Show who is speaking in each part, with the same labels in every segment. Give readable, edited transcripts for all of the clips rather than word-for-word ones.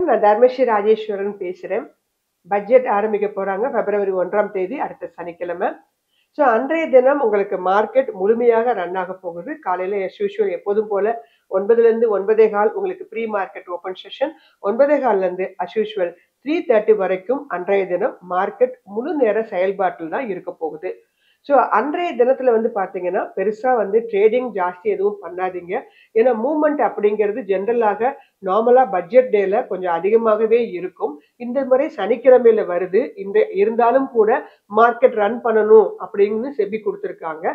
Speaker 1: நான் தர்மஸ்ரீ ராஜேஸ்வரன் பேசுறேன். பட்ஜெட் ஆரம்பிக்க போறாங்க பிப்ரவரி 1ஆம் தேதி அடுத்த சனிக்கிழமை. ஸோ அன்றைய தினம் உங்களுக்கு மார்க்கெட் முழுமையாக ரன் ஆக போகுது. காலையில as usual எப்போதும் போல 9லேருந்து 9:15 உங்களுக்கு ப்ரீ மார்க்கெட் ஓப்பன் செஷன். 9:15லேருந்து as usual 3:30 வரைக்கும் அன்றைய தினம் மார்க்கெட் முழு நேர செயல்பாட்டில் தான் இருக்க போகுது. ஸோ அன்றைய தினத்துல வந்து பாத்தீங்கன்னா பெருசா வந்து ட்ரேடிங் ஜாஸ்தி எதுவும் பண்ணாதீங்க. ஏன்னா மூவ்மெண்ட் அப்படிங்கிறது ஜென்ரலாக நார்மலா பட்ஜெட் டேல கொஞ்சம் அதிகமாகவே இருக்கும். இந்த முறை சனிக்கிழமையில வருது. இருந்தாலும் கூட மார்க்கெட் ரன் பண்ணணும் அப்படின்னு செபி கொடுத்திருக்காங்க.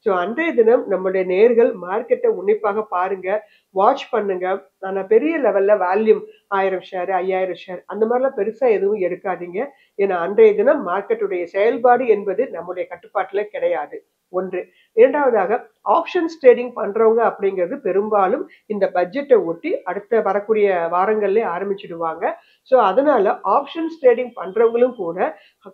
Speaker 1: ஸோ அன்றைய தினம் நம்மளுடைய நேயர்கள் மார்க்கெட்டை உன்னிப்பாக பாருங்க, வாட்ச் பண்ணுங்க. ஆனா பெரிய லெவல்ல வால்யூம் 1000 ஷேர் 5000 ஷேர் அந்த மாதிரிலாம் பெருசா எதுவும் எடுக்காதீங்க. ஏன்னா அன்றைய தினம் மார்க்கெட்டுடைய செயல்பாடு என்பது நம்முடைய கட்டுப்பாட்டுல கிடையாது. ஒன்று. இரண்டாவதாக ஆப்ஷன்ஸ் ட்ரேடிங் பண்றவங்க அப்படிங்கிறது பெரும்பாலும் இந்த பட்ஜெட்டை ஒட்டி அடுத்த வரக்கூடிய வாரங்கள்ல ஆரம்பிச்சிடுவாங்க. ஸோ அதனால ஆப்ஷன்ஸ் ட்ரேடிங் பண்றவங்களும் கூட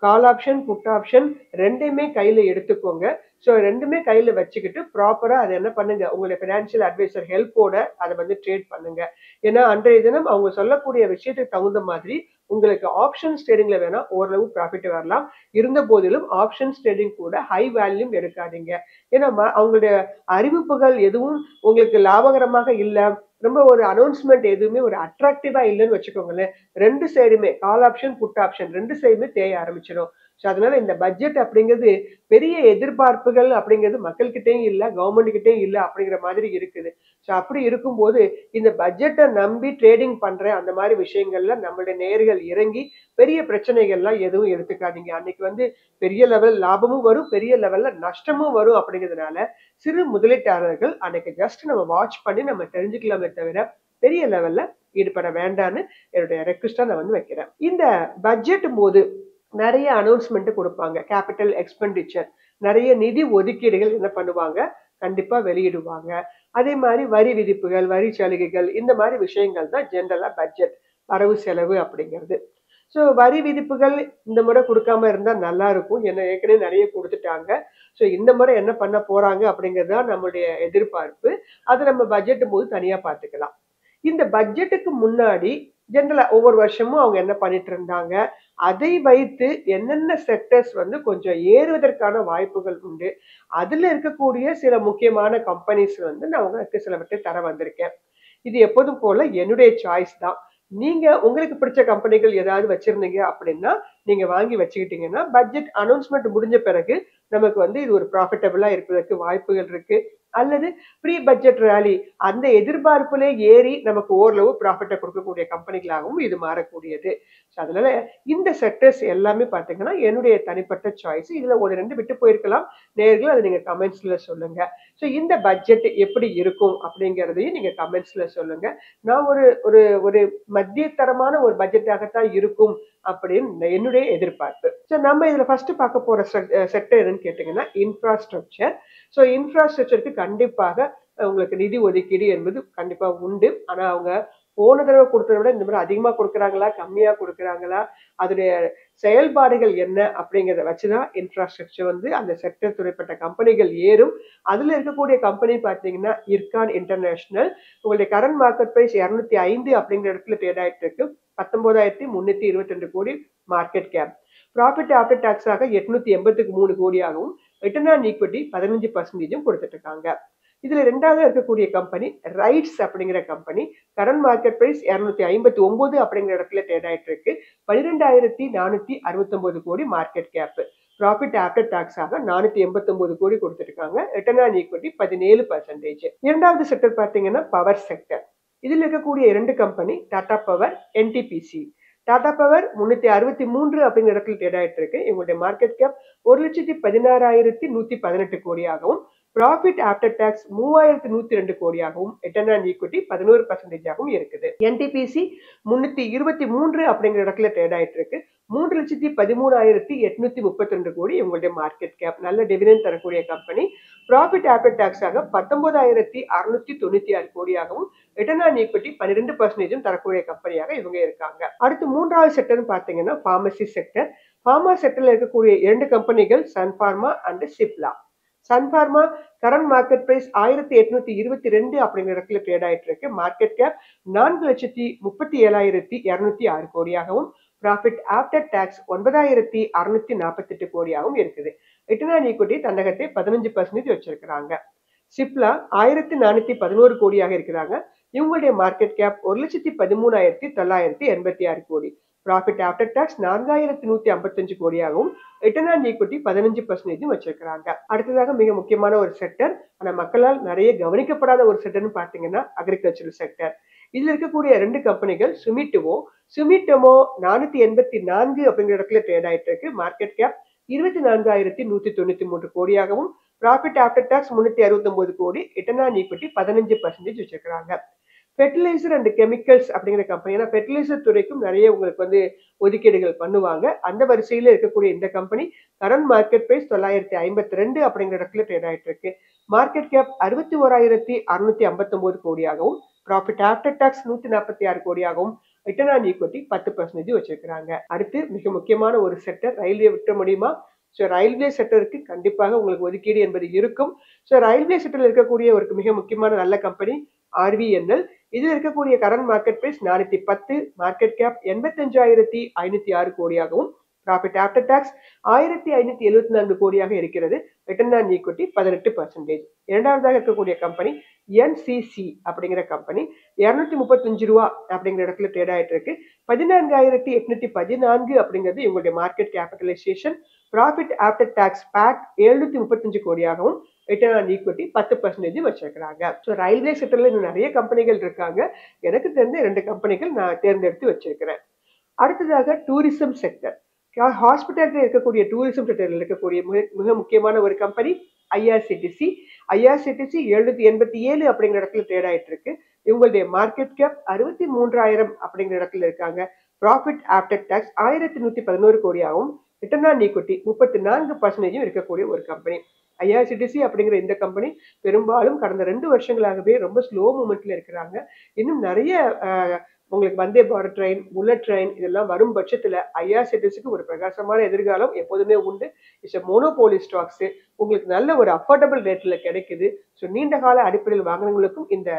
Speaker 1: கால் ஆப்ஷன் புட் ஆப்ஷன் ரெண்டையுமே கையில எடுத்துக்கோங்க. ஸோ ரெண்டுமே கையில வச்சுக்கிட்டு ப்ராப்பரா அதை என்ன பண்ணுங்க, உங்களுடைய ஃபினான்ஷியல் அட்வைசர் ஹெல்ப்போட அதை வந்து ட்ரேட் பண்ணுங்க. ஏன்னா அன்றைய தினம் அவங்க சொல்லக்கூடிய விஷயத்துக்கு தகுந்த மாதிரி உங்களுக்கு ஆப்ஷன்ஸ் ட்ரேடிங்ல வேணா ஓரளவு ப்ராஃபிட் வரலாம். இருந்த போதிலும் ஆப்ஷன்ஸ் ட்ரேடிங் கூட ஹை வேல்யூம் எடுக்காதீங்க. ஏன்னா அவங்களுடைய அறிவிப்புகள் எதுவும் உங்களுக்கு லாபகரமாக இல்ல, ரொம்ப ஒரு அனௌன்ஸ்மெண்ட் எதுவுமே ஒரு அட்ராக்டிவா இல்லைன்னு வச்சுக்கோங்களேன். ரெண்டு சைடுமே கால் ஆப்ஷன் புட் ஆப்ஷன் ரெண்டு சைடுமே தேய ஆரம்பிச்சிடும். ஸோ அதனால இந்த பட்ஜெட் அப்படிங்கிறது பெரிய எதிர்பார்ப்புகள் அப்படிங்கிறது மக்கள்கிட்டயும் இல்ல, கவர்மெண்ட் கிட்டயும் இல்ல அப்படிங்கிற மாதிரி இருக்குது. ஸோ அப்படி இருக்கும்போது இந்த பட்ஜெட்டை நம்பி ட்ரேடிங் பண்றேன் அந்த மாதிரி விஷயங்கள்ல நம்மளுடைய நேயர்கள் இறங்கி பெரிய பிரச்சனைகள்லாம் எதுவும் எடுத்துக்காதீங்க. அன்னைக்கு வந்து பெரிய லெவல் லாபமும் வரும், பெரிய லெவல்ல நஷ்டமும் வரும். அப்படிங்கிறதுனால சிறு முதலீட்டாளர்கள் அன்னைக்கு ஜஸ்ட் நம்ம வாட்ச் பண்ணி நம்ம தெரிஞ்சுக்கலாமே தவிர பெரிய லெவல்ல ஈடுபட வேண்டாம்னு என்னுடைய ரெக்வெஸ்டா நான் வந்து வைக்கிறேன். இந்த பட்ஜெட் போது நிறைய அனௌன்ஸ்மெண்ட் கொடுப்பாங்க. கேபிட்டல் எக்ஸ்பெண்டிச்சர், நிறைய நிதி ஒதுக்கீடுகள் என்ன பண்ணுவாங்க, கண்டிப்பா வெளியிடுவாங்க. அதே மாதிரி வரி விதிப்புகள், வரி சலுகைகள் இந்த மாதிரி விஷயங்கள் தான் ஜென்ரலா பட்ஜெட் வரவு செலவு அப்படிங்கிறது. ஸோ வரி விதிப்புகள் இந்த முறை கொடுக்காம இருந்தா நல்லா இருக்கும். ஏன்னா ஏற்கனவே நிறைய கொடுத்துட்டாங்க. ஸோ இந்த முறை என்ன பண்ண போறாங்க அப்படிங்கிறது தான் நம்மளுடைய எதிர்பார்ப்பு. அதை நம்ம பட்ஜெட் போது தனியா பார்த்துக்கலாம். இந்த பட்ஜெட்டுக்கு முன்னாடி ஜென்ரலா ஒவ்வொரு வருஷமும் அவங்க என்ன பண்ணிட்டு இருந்தாங்க, அதை வைத்து என்னென்ன செக்டர்ஸ் வந்து கொஞ்சம் ஏறுவதற்கான வாய்ப்புகள் உண்டு. அதுல இருக்கக்கூடிய சில முக்கியமான கம்பெனிஸ் வந்து நான் உங்களுக்கு சிலவற்றை தர வந்திருக்கேன். இது எப்போதும் போல என்னுடைய சாய்ஸ் தான். நீங்க உங்களுக்கு பிடிச்ச கம்பெனிகள் ஏதாவது வச்சிருந்தீங்க அப்படின்னா நீங்க வாங்கி வச்சுக்கிட்டீங்கன்னா பட்ஜெட் அனௌன்ஸ்மெண்ட் முடிஞ்ச பிறகு நமக்கு வந்து இது ஒரு ப்ராஃபிட்டபிளா இருப்பதற்கு வாய்ப்புகள் இருக்கு. அல்லது ப்ரீ பட்ஜெட் ரேலி அந்த எதிர்பார்ப்புல ஏறி நமக்கு ஓரளவு ப்ராஃபிட்டை கொடுக்கக்கூடிய கம்பெனிகளாகவும் இது மாறக்கூடியது. அதனால இந்த செக்டர்ஸ் எல்லாமே பாத்தீங்கன்னா என்னுடைய தனிப்பட்ட சாய்ஸ். இதுல ஒரு ரெண்டு விட்டு போயிருக்கலாம். நேயர்கள் அதை நீங்க கமெண்ட்ஸ்ல சொல்லுங்க. ஸோ இந்த பட்ஜெட் எப்படி இருக்கும் அப்படிங்கிறதையும் நீங்க கமெண்ட்ஸ்ல சொல்லுங்க. நான் ஒரு ஒரு ஒரு மத்திய தரமான ஒரு பட்ஜெட்டாகத்தான் இருக்கும் அப்படின்னு என்னுடைய எதிர்பார்ப்பு. ஸோ நம்ம இதுல ஃபர்ஸ்ட் பார்க்க போற செக்டர் என்னன்னு கேட்டீங்கன்னா இன்ஃப்ராஸ்ட்ரக்சர். ஸோ இன்ஃப்ராஸ்ட்ரக்சருக்கு கண்டிப்பாக உங்களுக்கு நிதி ஒதுக்கீடு என்பது கண்டிப்பா உண்டு. ஆனா அவங்க போன தடவை கொடுத்ததை விட இந்த மாதிரி அதிகமா கொடுக்குறாங்களா, கம்மியா கொடுக்குறாங்களா, அதோடைய செயல்பாடுகள் என்ன அப்படிங்கிறத வச்சுதான் இன்ஃப்ராஸ்ட்ரக்சர் வந்து அந்த செக்டர் துறைப்பட்ட கம்பெனிகள் ஏறும். அதுல இருக்கக்கூடிய கம்பெனி பாத்தீங்கன்னா இர்கான் இன்டர்நேஷனல். உங்களுடைய கரண்ட் மார்க்கெட் பிரைஸ் 205 அப்படிங்கிற இடத்துல ட்ரேட் ஆயிட்டு இருக்கு. 19,322 crore market cap. Profit after tax ஆக 883 கோடியாகவும் ரிட்டர்ன் ஆன் ஈக்விட்டி 15% கொடுத்துட்டு இருக்காங்க. இதுல ரெண்டாவது இருக்கக்கூடிய கம்பெனி ரைட்ஸ் அப்படிங்கிற கம்பெனி. கரண்ட் மார்க்கெட் பிரைஸ் 259 அப்படிங்கிற இடத்துல ட்ரேட் ஆயிட்டு இருக்கு. 12,469 கோடி market cap. Profit after tax ஆக 489 கோடி கொடுத்துருக்காங்க. Return on equity 17%. இரண்டாவது செக்டர் பாத்தீங்கன்னா பவர் செக்டர். இதில் இருக்கக்கூடிய இரண்டு company Tata power, NTPC. Tata power 363 அப்படிங்கிற இடத்துல ட்ரேட் ஆயிட்டு இருக்கு. இவங்களுடைய மார்க்கெட் கேப் 1,16,118 கோடியாகவும் ப்ராஃபிட் ஆஃப்டர் டாக்ஸ் 3,102 கோடியாகவும் ரிட்டர்ன் ஆன் ஈக்விட்டி 11%ஆகவும் இருக்குது. என்டிபிசி 323 அப்படிங்கிற இடத்துல ட்ரேட் ஆயிட்டு இருக்கு. 3,13,832 கோடி இவங்களுடைய மார்க்கெட் கேப். நல்ல டிவிடெண்ட் தரக்கூடிய கம்பெனி. ப்ராஃபிட் ஆஃப்டர் டாக்ஸ் ஆக 19,696 கோடியாகவும் ரிட்டர்ன் ஆன் ஈக்விட்டி 12% தரக்கூடிய கம்பெனியாக இவங்க இருக்காங்க. அடுத்து மூன்றாவது செக்டர் பாத்தீங்கன்னா பார்மசி செக்டர். பார்மா செக்டர்ல இருக்கக்கூடிய இரண்டு கம்பெனிகள் Sun Pharma and Cipla. Sun Pharma current market price 1822 அப்படிங்கிற இடத்துல ட்ரேட் ஆயிட்டு இருக்கு. மார்க்கெட் கேப் 4,37,206 கோடியாகவும் ப்ராஃபிட் ஆஃப்டர் டாக்ஸ் 9,648 கோடியாகவும் இருக்குது. ரிட்டர்ன் ஆன் ஈக்விட்டி தன்னகத்தை 15% வச்சிருக்கிறாங்க. சிப்லா 1,411 கோடியாக இருக்கிறாங்க. இவங்களுடைய மார்க்கெட் கேப் 1,13,986 கோடி. ப்ராஃபிட் ஆஃப்டர் டாக்ஸ் 4,155 கோடியாகவும் ரிட்டர்ன் ஆன் ஈக்விட்டி 15% வச்சிருக்கிறாங்க. அடுத்ததாக மிக முக்கியமான ஒரு செக்டர், ஆனா மக்களால் நிறைய கவனிக்கப்படாத ஒரு செக்டர்னு பாத்தீங்கன்னா அக்ரிகல்ச்சரல் செக்டர். இதுல இருக்கக்கூடிய 2 கம்பெனிகள் சுமிட்டோமோ 484 அப்படிங்கிற இடத்துல ட்ரேட் ஆயிட்டு இருக்கு. மார்க்கெட் கேப் 24,193 கோடியாகவும் ப்ராஃபிட் ஆஃப்டர் டாக்ஸ் 369 கோடி. ரிட்டர்ன் ஆன் ஈக்விட்டி 15% வச்சிருக்காங்க. ஃபெர்டிலைசர் அண்ட் கெமிக்கல்ஸ் அப்படிங்கிற கம்பெனி, ஏன்னா ஃபெர்டிலைசர் துறைக்கும் நிறைய உங்களுக்கு ஒதுக்கீடுகள் பண்ணுவாங்க. அந்த வரிசையில இருக்கக்கூடிய இந்த கம்பெனி கரண்ட் மார்க்கெட் பிரைஸ் 952 அப்படிங்கிற இடத்துல ட்ரேட் ஆயிட்டு இருக்கு. மார்க்கெட் கேப் 61,659 கோடியாகவும் ப்ராஃபிட் ஆஃப்டர் டாக்ஸ் 146 கோடியாகவும் ரிட்டர்ன் ஆன் ஈக்விட்டி 10% வச்சிருக்கிறாங்க. அடுத்து மிக முக்கியமான ஒரு செக்டர், ரயில்வே விட்ட முடியுமா? ஸோ ரயில்வே செக்டருக்கு கண்டிப்பாக உங்களுக்கு ஒதுக்கீடு என்பது இருக்கும். ஸோ ரயில்வே செக்டர்ல இருக்கக்கூடிய ஒரு மிக முக்கியமான நல்ல கம்பெனி RVNL. இதுல இருக்கக்கூடிய current market price 410, market cap 85,506 கோடியாகவும் ப்ராஃபிட் ஆஃப்டர் டாக்ஸ் 1,574 கோடியாக இருக்கிறது. Return on equity 18%. இரண்டாவதாக இருக்கக்கூடிய கம்பெனி NCC அப்படிங்கிற கம்பெனி 235 ரூபா அப்படிங்கிற இடத்துல ட்ரேட் ஆயிட்டு இருக்கு. 14,814 அப்படிங்கிறது இவங்களுடைய market capitalisation. Profit after tax PAT 735 கோடியாகவும் ரிட்டர்ன் ஆன் ஈக்விட்டி 10% வச்சிருக்கிறாங்க. ஸோ ரயில்வே செக்டர்ல இன்னும் நிறைய கம்பெனிகள் இருக்காங்க. எனக்கு தெரிஞ்ச 2 கம்பெனிகள் நான் தேர்ந்தெடுத்து வச்சிருக்கிறேன். அடுத்ததாக டூரிசம் செக்டர். ஹாஸ்பிட்டல்ல இருக்கக்கூடிய டூரிசம் செக்டர்ல இருக்கக்கூடிய மிக முக்கியமான ஒரு கம்பெனி IRCTC. IRCTC 787 அப்படிங்கிற இடத்துல ட்ரேட் ஆயிட்டு இருக்கு. இவங்களுடைய மார்க்கெட் கேப் 63,000 அப்படிங்கிற இடத்துல இருக்காங்க. ப்ராஃபிட் ஆஃப்டர் டாக்ஸ் 1,111 கோடியாகவும் ரிட்டர்ன் ஆன் ஈக்விட்டி 34% இருக்கக்கூடிய ஒரு கம்பெனி. IRCTC அப்படிங்கிற இந்த கம்பெனி பெரும்பாலும் கடந்த 2 வருஷங்களாகவே ரொம்ப ஸ்லோ மூமெண்ட்ல இருக்கிறாங்க. இன்னும் நிறைய உங்களுக்கு Vande Bharat train, bullet train இதெல்லாம் வரும் பட்சத்துல IRCTCக்கு ஒரு பிரகாசமான எதிர்காலம் எப்போதுமே உண்டு. இட்ஸ் மோனோபோலி ஸ்டாக்ஸ், உங்களுக்கு நல்ல ஒரு அஃபோர்டபுள் ரேட்ல கிடைக்குது. ஸோ நீண்ட கால அடிப்படையில் வாங்கினவங்களுக்கும் இந்த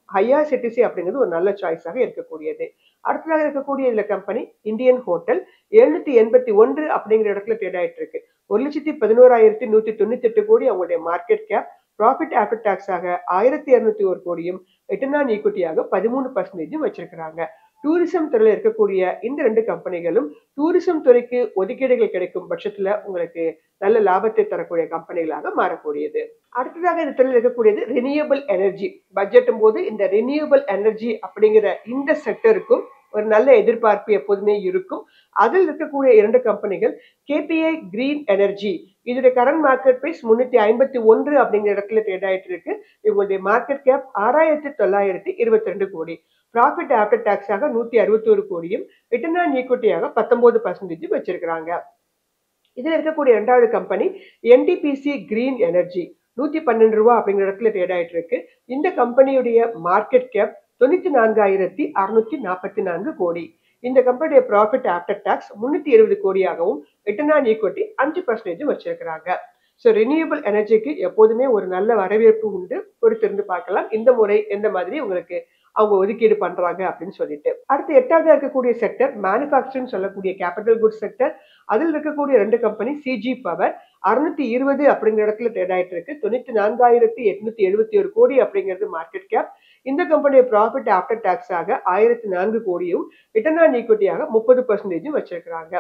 Speaker 1: IRCTC அப்படிங்கிறது ஒரு நல்ல சாய்ஸாக இருக்கக்கூடியது. அடுத்ததாக இருக்கக்கூடிய இந்த கம்பெனி இந்தியன் ஹோட்டல் 781 அப்படிங்கிற இடத்துல ட்ரேட் ஆயிட்டு இருக்கு. 1,11,198 கோடி அவங்களுடைய market cap. Profit after tax ஆக 1,201 கோடியும் ரிட்டர்ன் ஆன் ஈக்விட்டியாக 13% வச்சிருக்கிறாங்க. டூரிசம் துறையில இருக்கக்கூடிய இந்த 2 கம்பெனிகளும் டூரிசம் துறைக்கு ஒதுக்கீடுகள் கிடைக்கும் பட்சத்துல உங்களுக்கு நல்ல லாபத்தை தரக்கூடிய கம்பெனிகளாக மாறக்கூடியது. அடுத்ததாக இந்த துறையில் இருக்கக்கூடியது ரினியூவபிள் எனர்ஜி. பட்ஜெட்டும் போது இந்த ரினியூவபிள் எனர்ஜி அப்படிங்கிற இந்த செக்டருக்கும் ஒரு நல்ல எதிர்பார்ப்பு எப்போதுமே இருக்கும். அதில் இருக்கக்கூடிய 2 கம்பெனிகள் KPI கிரீன் எனர்ஜி. இதோட கரண்ட் மார்க்கெட் பிரைஸ் 351 அப்படிங்கிற இடத்துல ட்ரேட் ஆயிட்டு இருக்கு. இவங்களுடைய மார்க்கெட் கேப் 6,922 கோடி. ப்ராஃபிட் ஆஃப்டர் டாக்ஸ் ஆக 161 கோடியும் ரிட்டர்ன் ஆன் ஈக்விட்டியாக 19% வச்சிருக்கிறாங்க. இதுல இருக்கக்கூடிய 2வது கம்பெனி NTPC கிரீன் எனர்ஜி. 112 ரூபா அப்படிங்கிற இடத்துல ட்ரேட் ஆயிட்டு இருக்கு. இந்த கம்பெனியுடைய மார்க்கெட் கேப் 94,644 கோடி. இந்த கம்பெனியுடைய ப்ராஃபிட் ஆஃப்டர் டாக்ஸ் 370 கோடியாகவும் ரிட்டர்ன் ஆன் ஈக்விட்டி 5% வச்சிருக்கிறாங்க. ஸோ ரினியூவபிள் எனர்ஜிக்கு எப்போதுமே ஒரு நல்ல வரவேற்பு உண்டு. பொறுத்திருந்து பார்க்கலாம் இந்த முறை எந்த மாதிரி உங்களுக்கு அவங்க ஒதுக்கீடு பண்றாங்க அப்படின்னு சொல்லிட்டு. அடுத்து 8வது இருக்கக்கூடிய செக்டர் மேனுஃபேக்சரிங் சொல்லக்கூடிய கேபிட்டல் குட்ஸ் செக்டர். அதில் இருக்கக்கூடிய 2 கம்பெனி CG பவர் 620 அப்படிங்கிற இடத்துல ட்ரேட் ஆயிட்டு இருக்கு. 94,871 கோடி அப்படிங்கிறது மார்க்கெட் கேப். இந்த கம்பெனியோட ப்ராஃபிட் ஆஃப்டர் டாக்ஸ் ஆக 1,004 கோடியும் ரிட்டர்ன் ஆன் ஈக்விட்டியாக 30% வச்சிருக்கிறாங்க.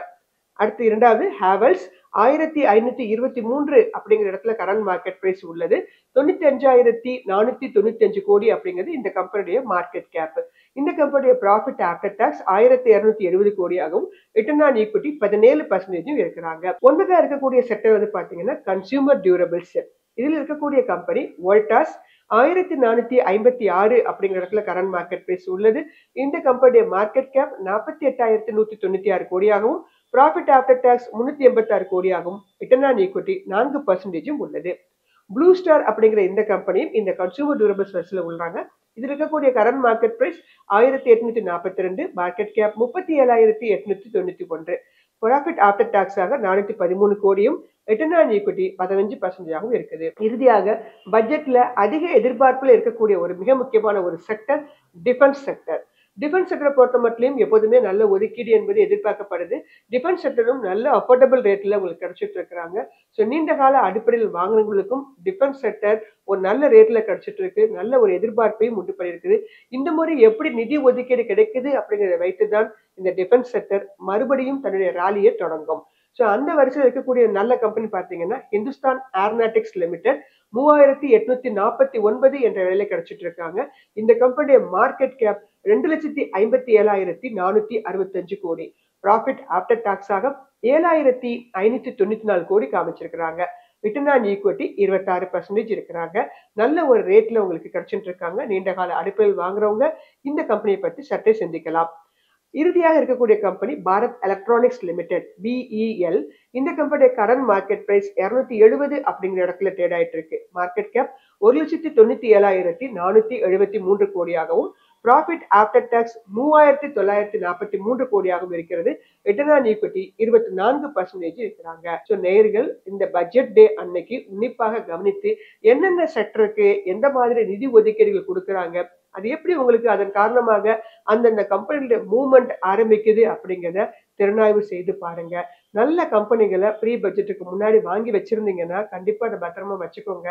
Speaker 1: அடுத்து 2வது ஹேவல்ஸ் 1,523 அப்படிங்கிற இடத்துல கரண்ட் மார்க்கெட் பிரைஸ் உள்ளது. 95,495 கோடி அப்படிங்கிறது இந்த கம்பெனியுடைய மார்க்கெட் கேப். இந்த கம்பெனியுடைய ப்ராஃபிட் ஆஃப்டர் டாக்ஸ் 1,270 கோடியாகவும் ரிட்டர்ன் ஆன் ஈக்விட்டி 17% இருக்கிறாங்க. 9வது இருக்கக்கூடிய செக்டர் பாத்தீங்கன்னா கன்சியூமர் டியூரபிள்ஸ். இதுல இருக்கக்கூடிய கம்பெனி வோல்டாஸ் 1,456 அப்படிங்கிற இடத்துல கரண்ட் மார்க்கெட் பிரைஸ் உள்ளது. இந்த கம்பெனியுடைய மார்க்கெட் கேப் 48,196 கோடியாகவும் ப்ராஃபிட் ஆஃப்டர் டாக்ஸ் 386 கோடியாகவும் ரிட்டர்ன் ஆன் ஈக்விட்டி 4% உள்ளது. ப்ளூ ஸ்டார் அப்படிங்கிற இந்த கம்பெனியும் இந்த கன்சூமர் டியூரபிள்ஸ் வரிசையில் உள்ளாங்க. இதுல இருக்கக்கூடிய current market price 1,842, market cap 37,891, profit after tax ஆக 413 கோடியும் ரிட்டர்ன் ஆன் ஈக்விட்டி 15% இருக்குது. இறுதியாக பட்ஜெட்ல அதிக எதிர்பார்ப்புல இருக்கக்கூடிய ஒரு மிக முக்கியமான ஒரு செக்டர் டிஃபென்ஸ் செக்டர். டிஃபென்ஸ் செக்டரை பொறுத்த மட்டும் எப்போதுமே நல்ல ஒதுக்கீடு என்பது எதிர்பார்க்கப்படுது. டிஃபென்ஸ் செக்டரும் நல்ல அஃபோர்டபுள் ரேட்ல உங்களுக்கு கிடைச்சிட்டு இருக்கிறாங்க. ஸோ நீண்ட கால அடிப்படையில் வாங்குறவங்களுக்கும் டிஃபென்ஸ் செக்டர் ஒரு நல்ல ரேட்ல கிடைச்சிட்டு இருக்கு. நல்ல ஒரு எதிர்பார்ப்பையும் உண்டு பண்ணியிருக்குது. இந்த முறை எப்படி நிதி ஒதுக்கீடு கிடைக்குது அப்படிங்கிறத வைத்துதான் இந்த டிஃபென்ஸ் செக்டர் மறுபடியும் தன்னுடைய ராலியை தொடங்கும். ஸோ அந்த வரிசையில் இருக்கக்கூடிய நல்ல கம்பெனி பார்த்தீங்கன்னா இந்துஸ்தான் ஏரோநாட்டிக்ஸ் லிமிடெட் 3849 என்ற விலையில கிடைச்சிட்டு இருக்காங்க. இந்த கம்பெனியோட மார்க்கெட் கேப் 2,57,465 கோடி. ப்ராஃபிட் ஆஃப்டர் டாக்ஸ் ஆக 7,594 கோடி காமிச்சிருக்கிறாங்க. ரிட்டர்ன் ஆன் ஈக்விட்டி 26% இருக்கிறாங்க. நல்ல ஒரு ரேட்ல உங்களுக்கு கிடைச்சிட்டு இருக்காங்க. நீண்ட கால அடிப்படையில் வாங்குறவங்க இந்த கம்பெனியை பற்றி சற்றே சிந்திக்கலாம். இறுதியாக இருக்கக்கூடிய company Bharat electronics limited BEL. இந்த கம்பெனியோட கரண்ட் மார்க்கெட் பிரைஸ் 270 அப்படிங்கிற இடத்துல ட்ரேட் ஆயிட்டு இருக்கு. மார்க்கெட் கேப் 1,97,473 கோடியாகவும் ப்ராஃபிட் ஆஃப்டர் டாக்ஸ் 3,943 கோடியாகவும் இருக்கிறது. ரிட்டர்ன் ஆன் ஈக்விட்டி 24% இருக்கிறாங்க. ஸோ நேயர்கள் இந்த பட்ஜெட் டே அன்னைக்கு உன்னிப்பாக கவனித்து என்னென்ன செக்டருக்கு எந்த மாதிரி நிதி ஒதுக்கீடுகள் கொடுக்குறாங்க, அது எப்படி உங்களுக்கு அதன் காரணமாக அந்தந்த கம்பெனியோட மூவ்மெண்ட் ஆரம்பிக்குது அப்படிங்கிறத திறனாய்வு செய்து பாருங்க. நல்ல கம்பெனிகளை ப்ரீ பட்ஜெட்டுக்கு முன்னாடி வாங்கி வச்சிருந்தீங்கன்னா கண்டிப்பா அதை பத்திரமா வச்சுக்கோங்க.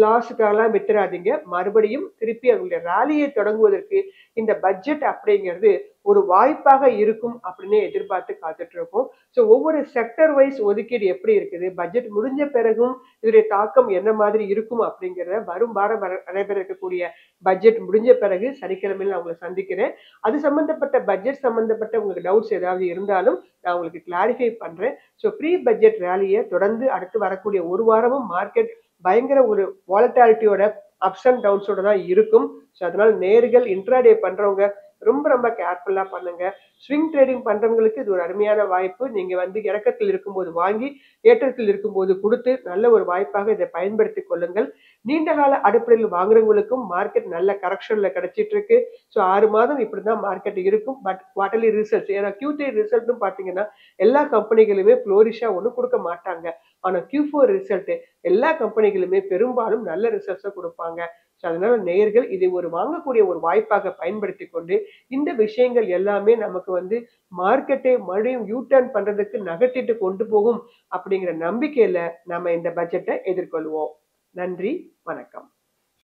Speaker 1: லாஸுக்காகலாம் வித்துறாதீங்க. மறுபடியும் திருப்பி அவங்களுடைய ராலியை தொடங்குவதற்கு இந்த பட்ஜெட் அப்படிங்கிறது ஒரு வாய்ப்பாக இருக்கும் அப்படின்னு எதிர்பார்த்து காத்துட்டு இருக்கோம். ஸோ ஒவ்வொரு செக்டர் வைஸ் ஒதுக்கீடு எப்படி இருக்குது, பட்ஜெட் முடிஞ்ச பிறகும் இதனுடைய தாக்கம் என்ன மாதிரி இருக்கும் அப்படிங்கிறத வரும் வாரம் நடைபெற இருக்கக்கூடிய பட்ஜெட் முடிஞ்ச பிறகு சனிக்கிழமையில் நான் உங்களை சந்திக்கிறேன். அது சம்பந்தப்பட்ட பட்ஜெட் சம்பந்தப்பட்ட உங்களுக்கு டவுட்ஸ் ஏதாவது இருந்தாலும் நான் உங்களுக்கு கிளாரிஃபை பண்றேன். ஸோ ப்ரீ பட்ஜெட் ரேலியை தொடர்ந்து அடுத்து வரக்கூடிய ஒரு வாரமும் மார்க்கெட் பயங்கர ஒரு வாலட்டாலிட்டியோட அப்ஸ் அண்ட் டவுன்ஸோட தான் இருக்கும். ஸோ அதனால நேர்கள் இன்ட்ராடே பண்றவங்க ரொம்ப கேர்ஃபுல்லா பண்ணுங்க. ஸ்விங் ட்ரேடிங் பண்றவங்களுக்கு இது ஒரு அருமையான வாய்ப்பு. நீங்க இறக்கத்தில் இருக்கும்போது வாங்கி ஏற்றத்தில் இருக்கும்போது கொடுத்து நல்ல ஒரு வாய்ப்பாக இதை பயன்படுத்திக் கொள்ளுங்கள். நீண்ட கால அடிப்படையில் வாங்குறவங்களுக்கும் மார்க்கெட் நல்ல கரெக்ஷன்ல கிடைச்சிட்டு இருக்கு. ஸோ 6 மாதம் இப்படிதான் மார்க்கெட் இருக்கும். பட் குவார்டர்லி ரிசல்ட்ஸ் ஏன்னா Q3 ரிசல்ட்டும் பாத்தீங்கன்னா எல்லா கம்பெனிகளுமே ஃப்ளோரிஷா ஒன்றும் கொடுக்க மாட்டாங்க. ஆனா Q4 ரிசல்ட் எல்லா கம்பெனிகளுமே பெரும்பாலும் நல்ல ரிசல்ட்ஸை கொடுப்பாங்க. ஸோ அதனால நேயர்கள் இதை ஒரு வாங்கக்கூடிய ஒரு வாய்ப்பாக பயன்படுத்தி கொண்டு இந்த விஷயங்கள் எல்லாமே நமக்கு மார்க்கெட்டை மறுபடியும் யூ டர்ன் பண்றதுக்கு நகர்த்திட்டு கொண்டு போகும் அப்படிங்கிற நம்பிக்கையில நம்ம இந்த பட்ஜெட்டை எதிர்கொள்வோம். நன்றி, வணக்கம்.